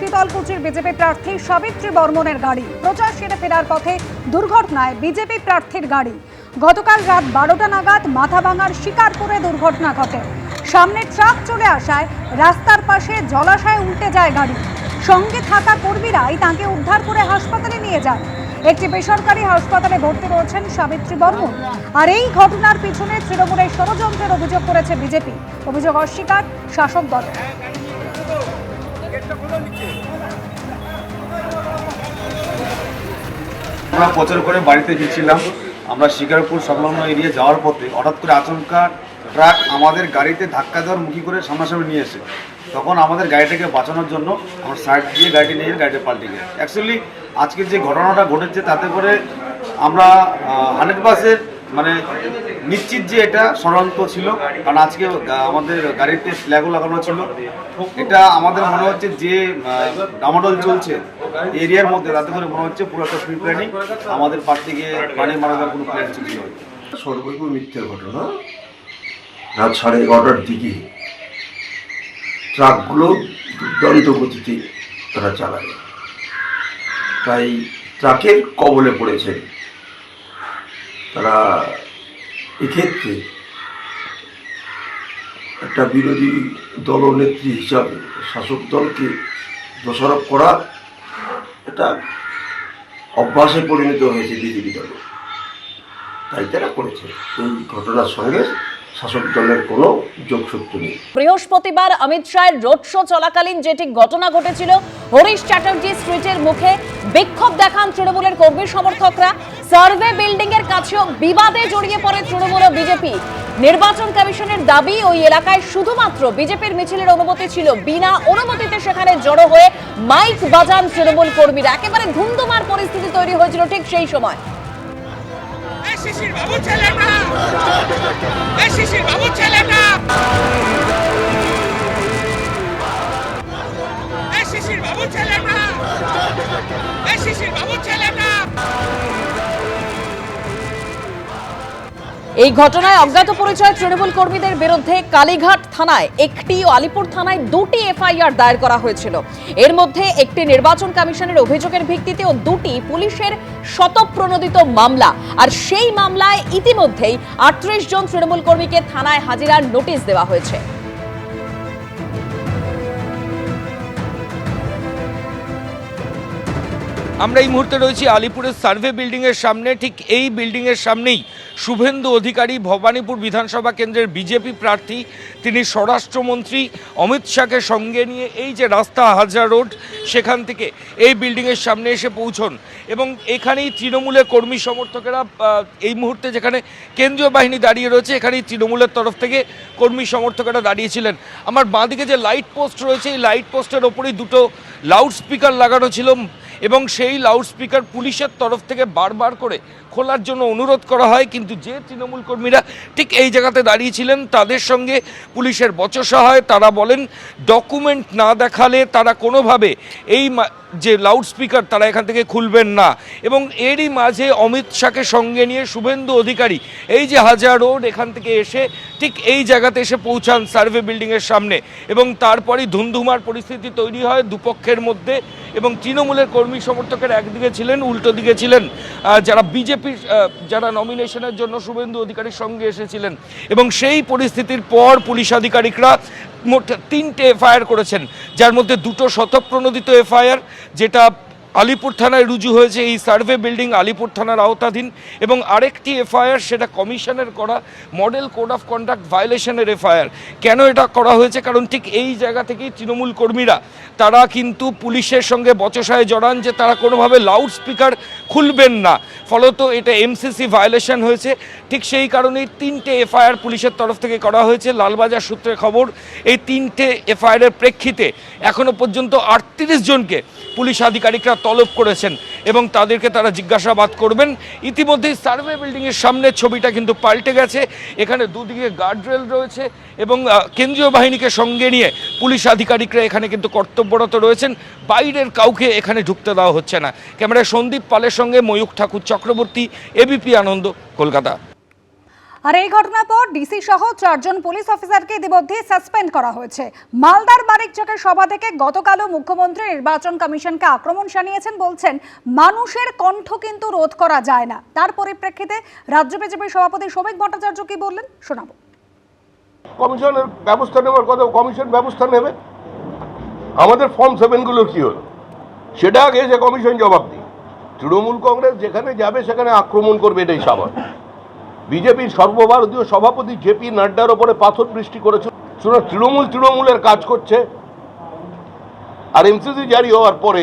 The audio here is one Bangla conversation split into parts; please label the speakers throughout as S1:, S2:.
S1: শীতলকুচির বিজেপি প্রার্থী সাবিত্রী বর্মনের গাড়ি প্রচার সেরে ফেরার পথে দুর্ঘটনায় বিজেপি প্রার্থীর গাড়ি। গতকাল রাত 12টা নাগাদ মাথাভাঙার শিকারপুরে দুর্ঘটনা ঘটে। সামনে ট্রাক চলে আসায় রাস্তার পাশে জলাশয়ে উল্টে যায় গাড়ি। সঙ্গে থাকা কর্মীরাই তাকে উদ্ধার করে হাসপাতালে নিয়ে যায়। একটি বেসরকারি হাসপাতালে ভর্তি রয়েছেন সাবিত্রী বর্মন। আর এই ঘটনার পিছনে তৃণমূলের ষড়যন্ত্রের অভিযোগ করেছে বিজেপি। অভিযোগ অস্বীকার শাসক দল।
S2: আমরা প্রচার করে বাড়িতে ফিরছিলাম। আমরা শিকারপুর সংলগ্ন এরিয়া যাওয়ার পথে হঠাৎ করে আচমকা ট্রাক আমাদের গাড়িতে ধাক্কা দেওয়ার মুখী করে সামনাসামনি নিয়ে এসে তখন আমাদের গাড়িটাকে বাঁচানোর জন্য আমরা সাইড দিয়ে গাড়িটা নিয়ে গাড়িটা পাল্টে গেছে। অ্যাকচুয়ালি আজকে যে ঘটনাটা ঘটেছে তাতে করে আমরা 100% মানে নিশ্চিত যে এটা ষড়যন্ত্র ছিল, কারণ আজকে আমাদের গাড়িতে ফ্ল্যাগও লাগানো ছিল। এটা আমাদের মনে হচ্ছে যে ডামাডোল চলছে এরিয়ার মধ্যে, তাতে করে মনে হচ্ছে পুরো একটা প্রি প্ল্যানিং আমাদের পাশ থেকে প্রাণী মারা যাওয়ার কোনো প্ল্যান ছিল।
S3: সর্বৈব মিথ্যে ঘটনা। রাত 11:30টার দিকে ট্রাকগুলো দুর্দান্ত গতিতে তারা চালায়, তাই ট্রাকের কবলে পড়েছে তারা। এক্ষেত্রে একটা বিরোধী দলনেত্রী হিসাবে শাসক দলকে দোষারোপ করা এটা অভ্যাসে পরিণত হয়েছে বিজেপি দলে, তাই তারা করেছে। এই ঘটনার সঙ্গে শাসক দলের কোনো যোগসূত্র নেই।
S4: বৃহস্পতিবার অমিত শাহের রোড শো চলাকালীন যেটি ঘটনা ঘটেছিল, হরিশ চ্যাটার্জি স্ট্রিটের মুখে বিক্ষোভ দেখান তৃণমূলের কর্মী সমর্থকরা। সার্ভে বিল্ডিং এর কাছেও বিবাদে জড়িয়ে পড়ে তৃণমূল ও বিজেপি। নির্বাচন কমিশনের দাবি, ওই এলাকায় শুধুমাত্র বিজেপির মিছিলের অনুমতি ছিল, বিনা অনুমতিতে সেখানে জড়ো হয়ে মাইক বাজান তৃণমূল কর্মীরা। একেবারে ধুমধুমার পরিস্থিতি তৈরি হয়েছিল ঠিক সেই সময়।
S5: শিশির বাবু ছেলেটা, শিশির বাবু ছেলেটা, শিশির বাবু ছেলেটা, শিশির বাবু ছেলেটা।
S4: এই ঘটনায় অজ্ঞাত পরিচয় তৃণমূল কর্মীদের বিরুদ্ধে কালীঘাট থানায় একটি ও আলিপুর থানায় 2টি এফআইআর দায়ের করা হয়েছিল। এর মধ্যে একটি নির্বাচন কমিশনের অভিযোগের ভিত্তিতে ও 2টি পুলিশের শতপ্রণোদিত মামলা। আর সেই মামলায় ইতিমধ্যেই 38 জন তৃণমূল কর্মীকে থানায় হাজিরার নোটিশ দেওয়া হয়েছে।
S6: আমরা এই মুহূর্তে রয়েছি আলিপুরের সার্ভে বিল্ডিংয়ের সামনে। ঠিক এই বিল্ডিংয়ের সামনেই শুভেন্দু অধিকারী, ভবানীপুর বিধানসভা কেন্দ্রের বিজেপি প্রার্থী, তিনি স্বরাষ্ট্রমন্ত্রী অমিত শাহকে সঙ্গে নিয়ে এই যে রাস্তা হাজরা রোড সেখান থেকে এই বিল্ডিংয়ের সামনে এসে পৌঁছন। এবং এখানেই তৃণমূলের কর্মী সমর্থকেরা এই মুহূর্তে যেখানে কেন্দ্রীয় বাহিনী দাঁড়িয়ে রয়েছে, এখানেই তৃণমূলের তরফ থেকে কর্মী সমর্থকেরা দাঁড়িয়েছিলেন। আমার বাঁদিকে যে লাইট পোস্ট রয়েছে, এই লাইট পোস্টের ওপরেই 2টো লাউড স্পিকার লাগানো ছিল এবং সেই লাউডস্পিকার পুলিশের তরফ থেকে বারবার করে খোলার জন্য অনুরোধ করা হয়, কিন্তু যে তৃণমূল কর্মীরা ঠিক এই জায়গাতে দাঁড়িয়েছিলেন তাদের সঙ্গে পুলিশের বচসা হয়। তারা বলেন ডকুমেন্ট না দেখালে তারা কোনোভাবে এই যে লাউডস্পিকার তারা এখান থেকে খুলবেন না। এবং এরই মাঝে অমিত শাহকে সঙ্গে নিয়ে শুভেন্দু অধিকারী এই যে হাজার রোড এখান থেকে এসে ঠিক এই জায়গাতে এসে পৌঁছান সার্ভে বিল্ডিংয়ের সামনে। এবং তারপরই ধুমধুমার পরিস্থিতি তৈরি হয় দুপক্ষের মধ্যে। এবং তৃণমূলের কর্মী সমর্থকের একদিকে ছিলেন, উল্টো দিকে ছিলেন যারা বিজেপির যারা নমিনেশনের জন্য শুভেন্দু অধিকারীর সঙ্গে এসেছিলেন। এবং সেই পরিস্থিতির পর পুলিশ আধিকারিকরা মোট 3টে এফআইআর করেছেন, যার মধ্যে 2টো শতপ্রণোদিত এফআইআর, যেটা আলিপুর থানায় রুজু হয়েছে। এই সার্ভে বিল্ডিং আলিপুর থানার আওতাধীন। এবং আরেকটি এফআইআর সেটা কমিশনের করা মডেল কোড অফ কন্ডাক্ট ভায়োলেশনের এফআইআর। কেন এটা করা হয়েছে? কারণ ঠিক এই জায়গা থেকেই তৃণমূল কর্মীরা তারা কিন্তু পুলিশের সঙ্গে বচসায় জড়ান যে তারা কোনোভাবে লাউড স্পিকার খুলবেন না, ফলত এটা এমসিসি ভায়োলেশন হয়েছে। ঠিক সেই কারণেই 3টে এফআইআর পুলিশের তরফ থেকে করা হয়েছে। লালবাজার সূত্রে খবর, এই 3টে এফআইআরের প্রেক্ষিতে এখনও পর্যন্ত 38 জনকে পুলিশ আধিকারিকরা তলব করেছেন এবং তাদেরকে তারা জিজ্ঞাসাবাদ করবেন। ইতিমধ্যেই সার্ভে বিল্ডিংয়ের সামনের ছবিটা কিন্তু পাল্টে গেছে। এখানে দুদিকে গার্ডরেল রয়েছে এবং কেন্দ্রীয় বাহিনীকে সঙ্গে নিয়ে পুলিশ আধিকারিকরা এখানে কিন্তু কর্তব্যরত রয়েছেন। বাইরের কাউকে এখানে ঢুকতে দেওয়া হচ্ছে না। ক্যামেরায় সন্দীপ পালের সঙ্গে ময়ূখ ঠাকুর চক্রবর্তী, এবিপি আনন্দ, কলকাতা।
S1: আর এই ঘটনার পর ডিসি সহ 4 জন পুলিশ অফিসারকে ইতিমধ্যে সাসপেন্ড করা হয়েছে। মালদার বারিকচকের সভা থেকে গতকালও মুখ্যমন্ত্রী নির্বাচন কমিশনকে আক্রমণ শানিয়েছেন, বলছেন মানুষের কণ্ঠ কিন্তু রোধ করা যায় না। তার পরিপ্রেক্ষিতে রাজ্য বিজেপির সভাপতি সৌমিক ভট্টাচার্য কি বললেন শোনাবো।
S7: কমিশনের ব্যবস্থা নেওয়ার কথা, কমিশন ব্যবস্থা নেবে। আমাদের ফর্ম 7 গুলো কি হলো সেটা আগে এসে কমিশন জবাব দিই। তৃণমূল কংগ্রেস যেখানে যাবে সেখানে আক্রমণ করবে, এটাই স্বাভাবিক। বিজেপির সর্বভারতীয় সভাপতি জেপি নাড্ডার ওপরে পাথর বৃষ্টি করেছে। তৃণমূলের কাজ করছে, আর এমসিসি জারি হওয়ার পরে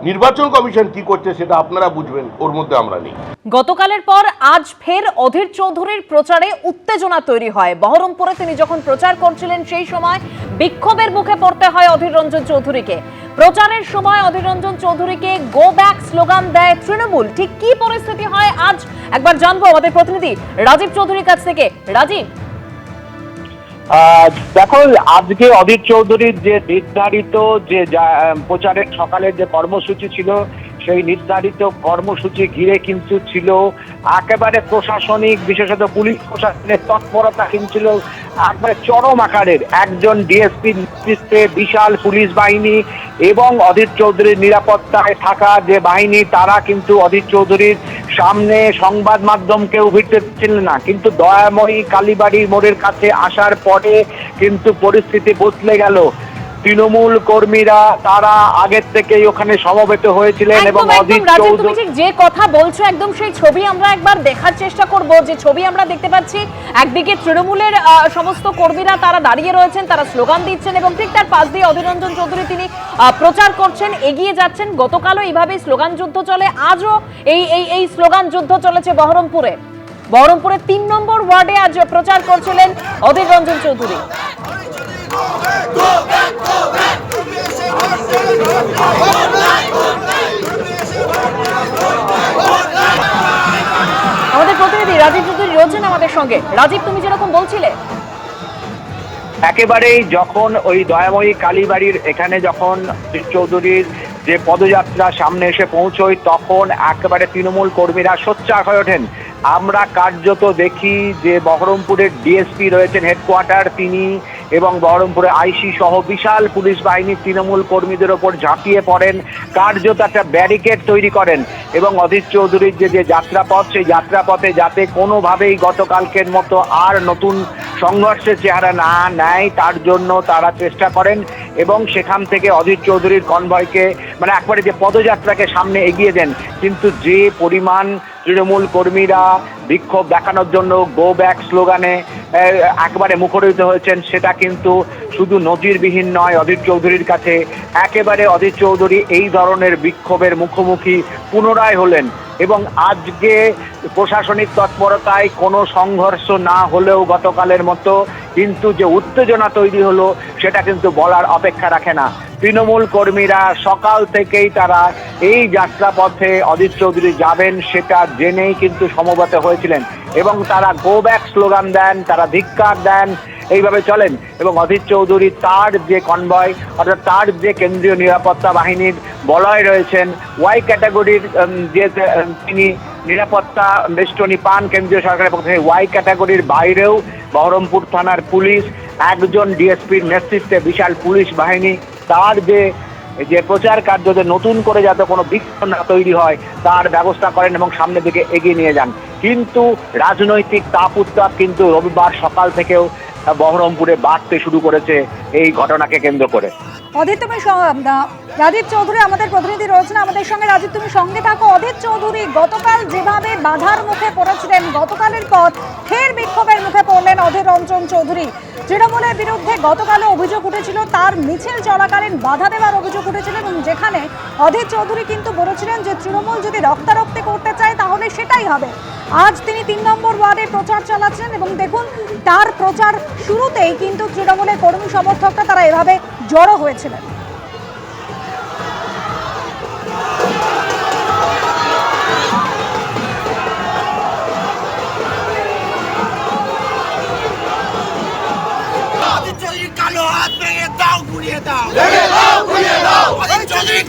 S7: নির্বাচন কমিশন কি করছে সেটা আপনারা বুঝবেন, ওর মধ্যে আমরা নেই।
S4: গতকালের পর আজ ফের অধীর চৌধুরীর প্রচারে উত্তেজনা তৈরি হয়। বহরমপুরে তিনি যখন প্রচার করছিলেন সেই সময় বিক্ষোভের মুখে পড়তে হয় অধীর রঞ্জন চৌধুরীকে। প্রচারের সময় অধীর রঞ্জন চৌধুরীকে গো ব্যাক স্লোগান দেয় তৃণমূল। ঠিক কি পরিস্থিতি হয় আজ একবার জানবো আমাদের প্রতিনিধি রাজীব চৌধুরীর কাছ থেকে। রাজীব,
S8: দেখো, আজকে অধীর চৌধুরীর যে নির্ধারিত যে প্রচারের সকালের যে কর্মসূচি ছিল, সেই নির্ধারিত কর্মসূচি ঘিরে কিন্তু ছিল একেবারে প্রশাসনিক, বিশেষত পুলিশ প্রশাসনের তৎপরতা কিন্তু ছিল একবারে চরম আকারের। একজন ডিএসপির নেতৃত্বে বিশাল পুলিশ বাহিনী এবং অধীর চৌধুরীর নিরাপত্তায় থাকা যে বাহিনী, তারা কিন্তু অধীর চৌধুরীর সামনে সংবাদ মাধ্যমকেও ভিড়তে দিচ্ছিলেন না। কিন্তু দয়াময়ী কালীবাড়ির মোড়ের কাছে আসার পরে কিন্তু পরিস্থিতি বদলে গেল। তৃণমূল কর্মীরা তারা আগের থেকেই ওখানে সমবেত হয়েছিলেন এবং অধীর চৌধুরী
S4: তুমি যে কথা বলছো একদম সেই ছবি আমরা একবার দেখার চেষ্টা করব। যে ছবি আমরা দেখতে পাচ্ছি, একদিকে তৃণমূলের সমস্ত কর্মীরা তারা দাঁড়িয়ে রয়েছেন, তারা স্লোগান দিচ্ছেন এবং ঠিক তার পাশ দিয়ে অধীর রঞ্জন চৌধুরী তিনি প্রচার করছেন, এগিয়ে যাচ্ছেন। গতকালও এইভাবেই স্লোগান যুদ্ধ চলে, আজও এই স্লোগান যুদ্ধ চলেছে বহরমপুরে। 3 নম্বর ওয়ার্ডে আজ প্রচার করছিলেন অধীর রঞ্জন চৌধুরী। আমাদের প্রতিনিধি রাজীব চৌধুরী রয়েছেন আমাদের সঙ্গে। রাজীব, তুমি যেরকম বলছিলে,
S8: একেবারেই যখন ওই দয়াময়ী কালীবাড়ির এখানে যখন চৌধুরীর যে পদযাত্রা সামনে এসে পৌঁছয়, তখন একেবারে তৃণমূল কর্মীরা সোচ্চার হয়ে ওঠেন। আমরা কার্যত দেখি যে বহরমপুরের ডিএসপি রয়েছেন হেডকোয়ার্টার, তিনি এবং বহরমপুরে আইসি সহ বিশাল পুলিশ বাহিনী তৃণমূল কর্মীদের ওপর ঝাঁপিয়ে পড়েন, কার্যত একটা ব্যারিকেড তৈরি করেন এবং অধীর চৌধুরীর যে যাত্রাপথ, সেই যাত্রাপথে যাতে কোনোভাবেই গতকালকের মতো আর নতুন সংঘর্ষের চেহারা না নেয় তার জন্য তারা চেষ্টা করেন এবং সেখান থেকে অধীর চৌধুরীর কনভয়কে, মানে একবারে যে পদযাত্রাকে সামনে এগিয়ে দেন। কিন্তু যে পরিমাণ তৃণমূল কর্মীরা বিক্ষোভ দেখানোর জন্য গো ব্যাক স্লোগানে একবারে মুখরিত হয়েছেন, সেটা কিন্তু শুধু নজিরবিহীন নয় অধীর চৌধুরীর কাছে। একেবারে অধীর চৌধুরী এই ধরনের বিক্ষোভের মুখোমুখি পুনরায় হলেন এবং আজকে প্রশাসনিক তৎপরতায় কোনো সংঘর্ষ না হলেও গতকালের মতো, কিন্তু যে উত্তেজনা তৈরি হলো সেটা কিন্তু বলার অপেক্ষা রাখে না। তৃণমূল কর্মীরা সকাল থেকেই তারা এই যাত্রাপথে অধীর চৌধুরী যাবেন সেটা জেনেই কিন্তু সমবেত হয়েছিলেন এবং তারা গো ব্যাক স্লোগান দেন, তারা ধিক্কার দেন, এইভাবে চলেন। এবং অধীর চৌধুরী তার যে কনভয়, অর্থাৎ তার যে কেন্দ্রীয় নিরাপত্তা বাহিনীর বলয় রয়েছেন, ওয়াই ক্যাটাগরির যে তিনি নিরাপত্তা বেষ্টনী পান কেন্দ্রীয় সরকারের পক্ষ থেকে, ওয়াই ক্যাটাগরির বাইরেও বহরমপুর থানার পুলিশ, একজন ডিএসপির নেতৃত্বে বিশাল পুলিশ বাহিনী তার যে প্রচার কার্যতে নতুন করে যাতে কোনো বিক্ষোভ না তৈরি হয় তার ব্যবস্থা করেন এবং সামনের দিকে এগিয়ে নিয়ে যান। কিন্তু রাজনৈতিক তাপ উত্তাপ কিন্তু রবিবার সকাল থেকেও বহরমপুরে বাড়তে শুরু করেছে এই ঘটনাকে কেন্দ্র করে।
S1: অধীর, তুমি রাজীব চৌধুরী আমাদের প্রতিনিধি রয়েছেন আমাদের সঙ্গে। রাজীব, তুমি সঙ্গে থাকো। অধীর চৌধুরী গতকাল যেভাবে বাধার মুখে পড়েছিলেন, গতকালের পর ফের বিক্ষোভের মুখে পড়লেন অধীর রঞ্জন চৌধুরী। তৃণমূলের বিরুদ্ধে গতকালও অভিযোগ উঠেছিল, তার মিছিল চলাকালীন বাধা দেওয়ার অভিযোগ উঠেছিল এবং যেখানে অধীর চৌধুরী কিন্তু বলেছিলেন যে তৃণমূল যদি রক্তারক্তি করতে চায় তাহলে সেটাই হবে। আজ তিনি 3 নম্বর ওয়ার্ডে প্রচার চালাচ্ছেন এবং দেখুন তার প্রচার শুরুতেই কিন্তু তৃণমূলের কর্মী সমর্থকরা তারা এভাবে জড়ো হয়েছিলেন।
S5: কালো হাত ভেঙে দাও, ঘুরিয়ে দাও, অধীর চৌধুরী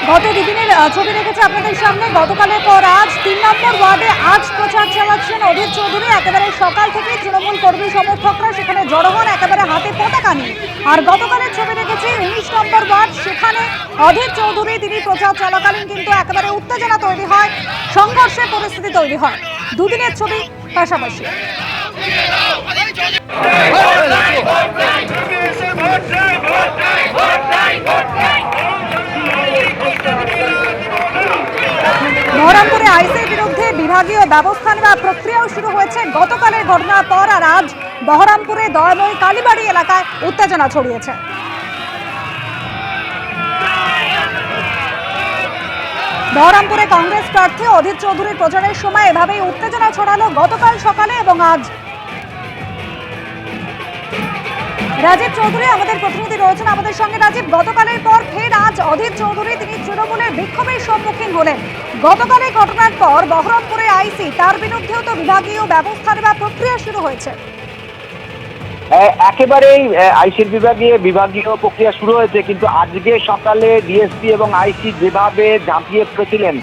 S1: গত দুদিনের ছবি রেখেছে আপনাদের সামনে। গতকালের পর আজ 3 নম্বর ওয়ার্ডে আজ প্রচার চালাচ্ছেন অধীর চৌধুরী। একেবারে সকাল থেকে তৃণমূল কর্মী সমর্থকরা সেখানে জড়ো হন একেবারে হাতে পতাকা নিয়ে। আর গতকালের ছবি রেখেছি 19 নম্বর ওয়ার্ড, সেখানে অধীর চৌধুরী তিনি প্রচার চলাকালীন কিন্তু একেবারে উত্তেজনা তৈরি হয়, সংঘর্ষের পরিস্থিতি তৈরি হয়। দুদিনের ছবি পাশাপাশি। বহরমপুরে আইসির বিরুদ্ধে বিভাগীয় ব্যবস্থা নেওয়ার প্রক্রিয়াও শুরু হয়েছে গতকালের ঘটনার পর। আর আজ বহরমপুরে দয়াময়ী কালীবাড়ি এলাকায় উত্তেজনা ছড়িয়েছে। বহরমপুরে কংগ্রেস প্রার্থী অধীর চৌধুরীর প্রচারের সময় এভাবেই উত্তেজনা ছড়ালো গতকাল সকালে এবং আজ। রাজীব চৌধুরী আমাদের প্রতিনিধি রয়েছেন আমাদের সঙ্গে। রাজীব, গতকালের পর ফের আজ অধীর চৌধুরী তিনি তৃণমূলের বিক্ষোভের সম্মুখীন হলেন। গতকালের ঘটনার পর বহরমপুরে আইসি, তার বিরুদ্ধেও তো বিভাগীয় ব্যবস্থা নেওয়ার প্রক্রিয়া শুরু হয়েছে।
S8: একেবারেই আইসির বিভাগীয় প্রক্রিয়া শুরু হয়েছে, কিন্তু আজকে সকালে ডিএসপি এবং আইসি যেভাবে ঝাঁপিয়ে পড়েছিলেন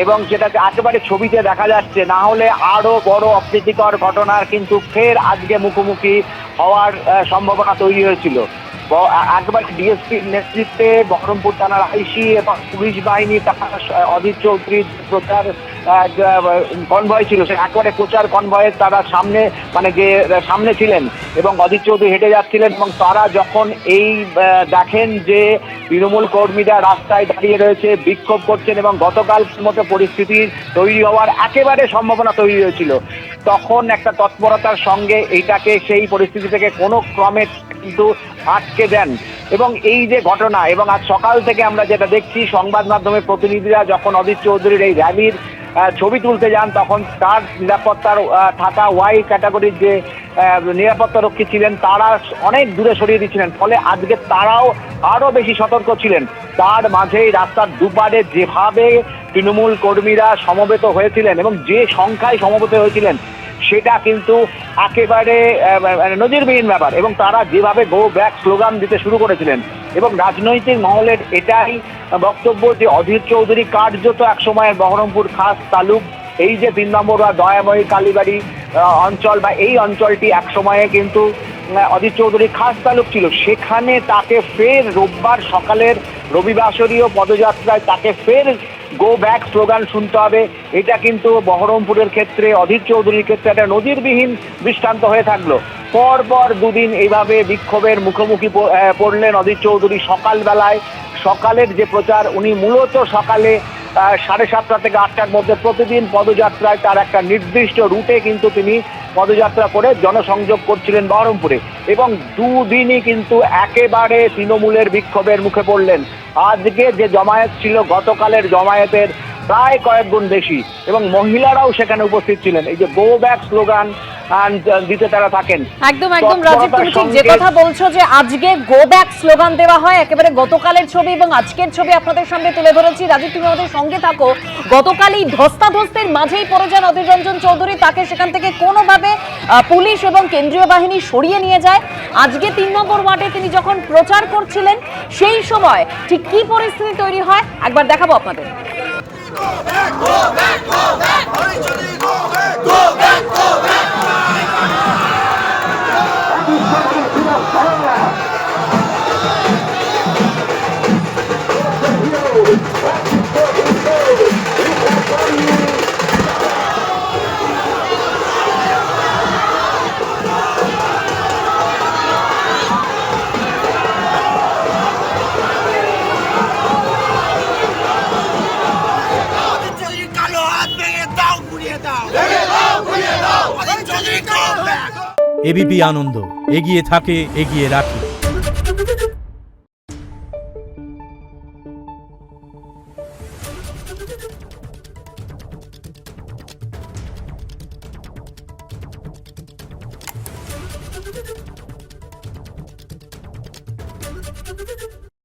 S8: এবং যেটাকে একেবারে ছবিতে দেখা যাচ্ছে, না হলে আরো বড় অপ্রীতিকর ঘটনার কিন্তু ফের আজকে মুখোমুখি হওয়ার সম্ভাবনা তৈরি হয়েছিল। একবারে ডিএসপির নেতৃত্বে বহরমপুর থানার আইসি এবং পুলিশ বাহিনী তারা অধীর চৌধুরীর প্রচার কনভয় ছিল, সে একেবারে প্রচার কনভয়ের তারা সামনে সামনে ছিলেন এবং অধীর চৌধুরী হেঁটে যাচ্ছিলেন। এবং তারা যখন এই দেখেন যে তৃণমূল কর্মীরা রাস্তায় দাঁড়িয়ে রয়েছে, বিক্ষোভ করছেন এবং গতকাল মতো পরিস্থিতি তৈরি হওয়ার একেবারে সম্ভাবনা তৈরি হয়েছিল, তখন একটা তৎপরতার সঙ্গে এইটাকে সেই পরিস্থিতি থেকে কোনো ক্রমে কিন্তু আটকে দেন। এবং এই যে ঘটনা, এবং আজ সকাল থেকে আমরা যেটা দেখছি সংবাদ মাধ্যমের প্রতিনিধিরা যখন অধীর চৌধুরীর এই র্যালির ছবি তুলতে যান, তখন তার নিরাপত্তার থাকা ওয়াই ক্যাটাগরির যে নিরাপত্তা রক্ষী ছিলেন তারা অনেক দূরে সরিয়ে দিচ্ছিলেন, ফলে আজকে তারাও আরও বেশি সতর্ক ছিলেন। তার মাঝেই রাস্তার দুপারে যেভাবে তৃণমূল কর্মীরা সমবেত হয়েছিলেন এবং যে সংখ্যায় সমবেত হয়েছিলেন সেটা কিন্তু একেবারে নজিরবিহীন ব্যাপার। এবং তারা যেভাবে গো ব্যাক স্লোগান দিতে শুরু করেছিলেন, এবং রাজনৈতিক মহলের এটাই বক্তব্য যে অধীর চৌধুরী কার্যত একসময়ের বহরমপুর খাস তালুক, এই যে 3 নম্বর বা দয়াময়ী কালীবাড়ি অঞ্চল বা এই অঞ্চলটি একসময়ে কিন্তু অধীর চৌধুরী খাস তালুক ছিল, সেখানে তাকে ফের রোববার সকালের রবিবাসরীয় পদযাত্রায় তাকে ফের গো ব্যাক স্লোগান শুনতে হবে। এটা কিন্তু বহরমপুরের ক্ষেত্রে অধীর চৌধুরীর ক্ষেত্রে একটা নজিরবিহীন দৃষ্টান্ত হয়ে থাকলো। পরপর দুদিন এইভাবে বিক্ষোভের মুখোমুখি পড়লেন অধীর চৌধুরী। সকালবেলায় সকালের যে প্রচার, উনি মূলত সকালে 7:30 থেকে 8টার মধ্যে প্রতিদিন পদযাত্রায় তার একটা নির্দিষ্ট রুটে কিন্তু তিনি পদযাত্রা করে জনসংযোগ করছিলেন বহরমপুরে, এবং দুদিনই কিন্তু একেবারে তৃণমূলের বিক্ষোভের মুখে পড়লেন। আজকে যে জমায়েত ছিল গতকালের জমায়েতের প্রায় কয়েক গুণ বেশি, এবং মহিলারাও সেখানে উপস্থিত ছিলেন। এই যে গো ব্যাক স্লোগান দিতে তারা থাকেন।
S4: একদম রাজীব, তুমি ঠিক যে কথা বলছো যে আজকে গো ব্যাক স্লোগান দেওয়া হয়, একেবারে গতকালের ছবি এবং আজকের ছবি আপনাদের সামনে তুলে ধরেছি। রাজীব, তুমি আমাদের সঙ্গে থাকো। গতকালই ধস্তাধস্তির মাঝেই পড়ে যান অধীর রঞ্জন চৌধুরী, তাকে সেখান থেকে কোনোভাবে পুলিশ এবং কেন্দ্রীয় বাহিনী সরিয়ে নিয়ে যায়। আজকে 3 নম্বর ওয়ার্ডে তিনি যখন প্রচার করছিলেন সেই সময় ঠিক কি পরিস্থিতি তৈরি হয় একবার দেখাবো আপনাদের।
S5: কালো হাত ভেঙে দাও, ঘুরিয়ে দাও।
S9: এবিপি আনন্দ, এগিয়ে থাকে, এগিয়ে রাখে।